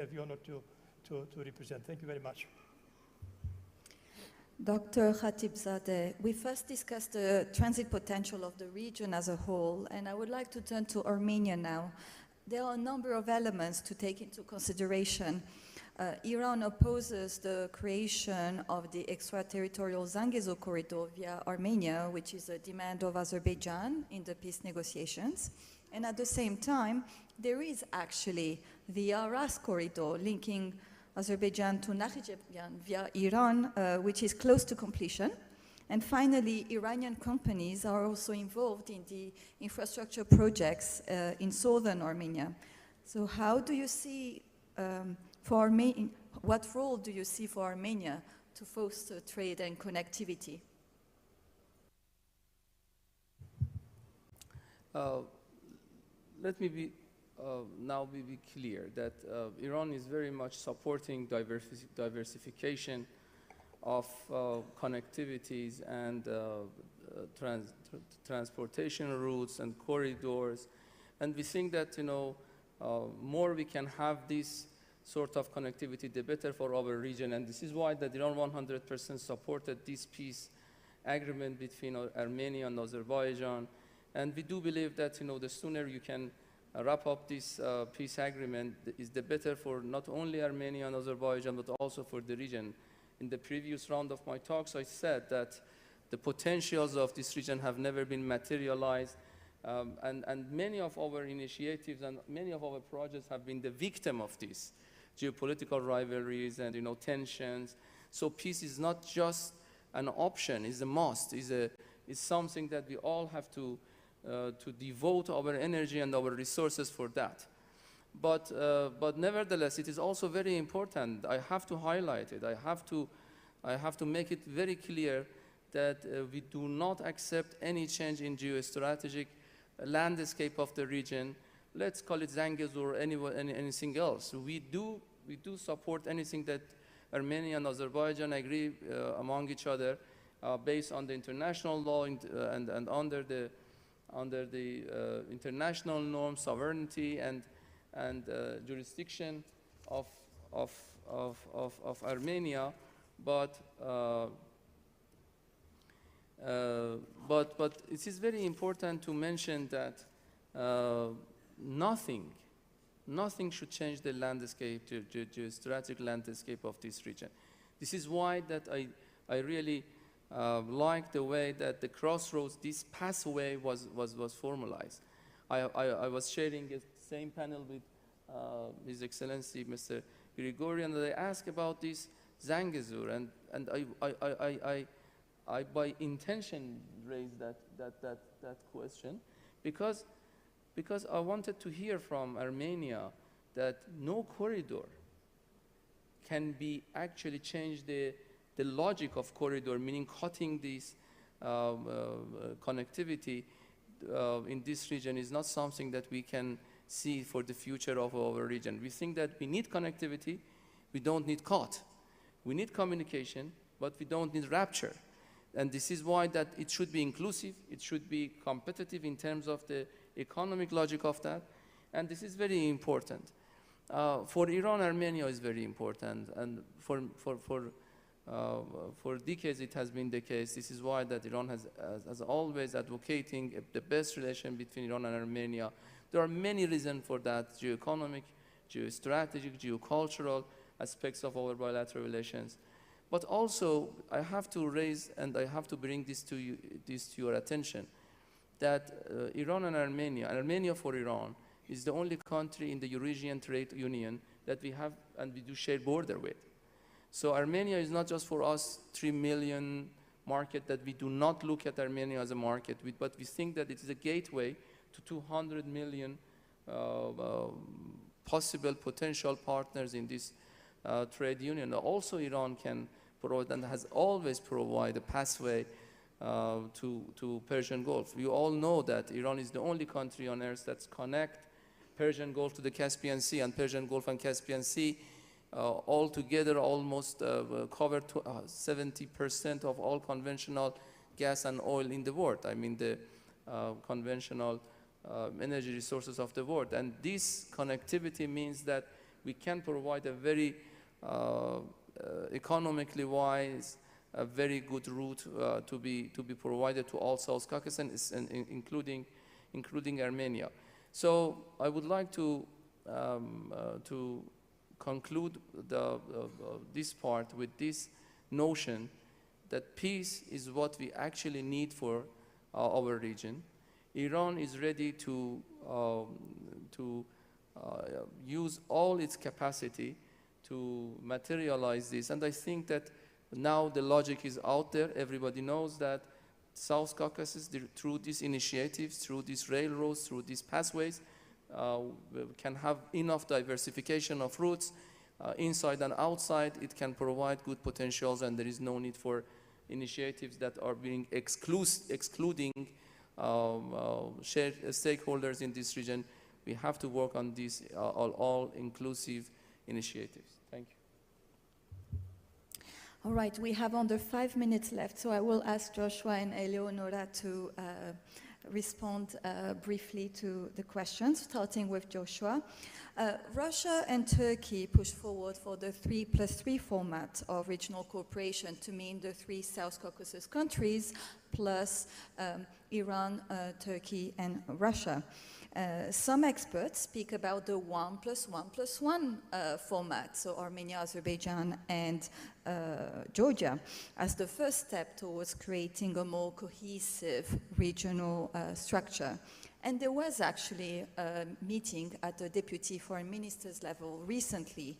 have the honor to represent. Thank you very much. Dr. Khatibzadeh, we first discussed the transit potential of the region as a whole, and I would like to turn to Armenia now. There are a number of elements to take into consideration. Iran opposes the creation of the extraterritorial Zangezur corridor via Armenia, which is a demand of Azerbaijan in the peace negotiations. And at the same time, there is actually the Aras corridor linking Azerbaijan to Nakhichevan via Iran, which is close to completion. And finally, Iranian companies are also involved in the infrastructure projects in southern Armenia. So how do you see, what role do you see for Armenia to foster trade and connectivity? Let me be clear that Iran is very much supporting diversification of connectivities and transportation routes and corridors, and we think that more we can have this sort of connectivity, the better for our region, and this is why that Iran 100% supported this peace agreement between Armenia and Azerbaijan, and we do believe that the sooner you can wrap up this peace agreement is the better for not only Armenia and Azerbaijan but also for the region. In the previous round of my talks, I said that the potentials of this region have never been materialized, and many of our initiatives and many of our projects have been the victim of these geopolitical rivalries and tensions. So peace is not just an option; it's a must. It's something that we all have to devote our energy and our resources for that. But nevertheless, it is also very important. I have to highlight it. I have to make it very clear that we do not accept any change in geostrategic landscape of the region. Let's call it Zangezur or anything else. We do support anything that Armenia and Azerbaijan agree among each other based on the international law and under the international norm, sovereignty and jurisdiction of Armenia, but it is very important to mention that nothing should change the landscape, the geostrategic landscape of this region. This is why that I really like the way that the crossroads, this pathway was formalized. I was sharing the same panel with His Excellency Mr. Grigorian, and I asked about this Zangezur, and I by intention raised that question because I wanted to hear from Armenia that no corridor can be actually change the logic of corridor, meaning cutting this connectivity in this region is not something that we can see for the future of our region. We think that we need connectivity, we don't need cut. We need communication, but we don't need rupture. And this is why that it should be inclusive, it should be competitive in terms of the economic logic of that, and this is very important. For Iran, Armenia is very important, and for decades it has been the case. This is why that Iran has always advocating the best relation between Iran and Armenia. There are many reasons for that: geoeconomic, geostrategic, geocultural aspects of our bilateral relations. But also, I have to raise and I have to bring this to your attention, that Iran and Armenia for Iran, is the only country in the Eurasian Trade Union that we have and we do share border with. So Armenia is not just for us 3 million market that we do not look at Armenia as a market, but we think that it is a gateway to 200 million possible potential partners in this trade union. Also Iran can provide and has always provided a pathway to Persian Gulf. You all know that Iran is the only country on earth that's connect Persian Gulf to the Caspian Sea, and Persian Gulf and Caspian Sea altogether almost cover 70% of all conventional gas and oil in the world. I mean the conventional energy resources of the world. And this connectivity means that we can provide a very economically wise, a very good route to be provided to all South Caucasus, and including Armenia. So I would like to conclude this part with this notion that peace is what we actually need for our region. Iran is ready to use all its capacity to materialize this, and I think that now the logic is out there. Everybody knows that South Caucasus, through these initiatives, through these railroads, through these pathways, can have enough diversification of routes inside and outside. It can provide good potentials, and there is no need for initiatives that are being excluding stakeholders in this region. We have to work on these all-inclusive initiatives. Thank you. All right, we have under 5 minutes left, so I will ask Joshua and Eleonora to respond briefly to the questions, starting with Joshua. Russia and Turkey pushed forward for the 3+3 format of regional cooperation to mean the 3 South Caucasus countries plus Iran, Turkey, and Russia. Some experts speak about the 1+1+1 format, so Armenia, Azerbaijan, and Georgia, as the first step towards creating a more cohesive regional structure. And there was actually a meeting at the Deputy Foreign Ministers level recently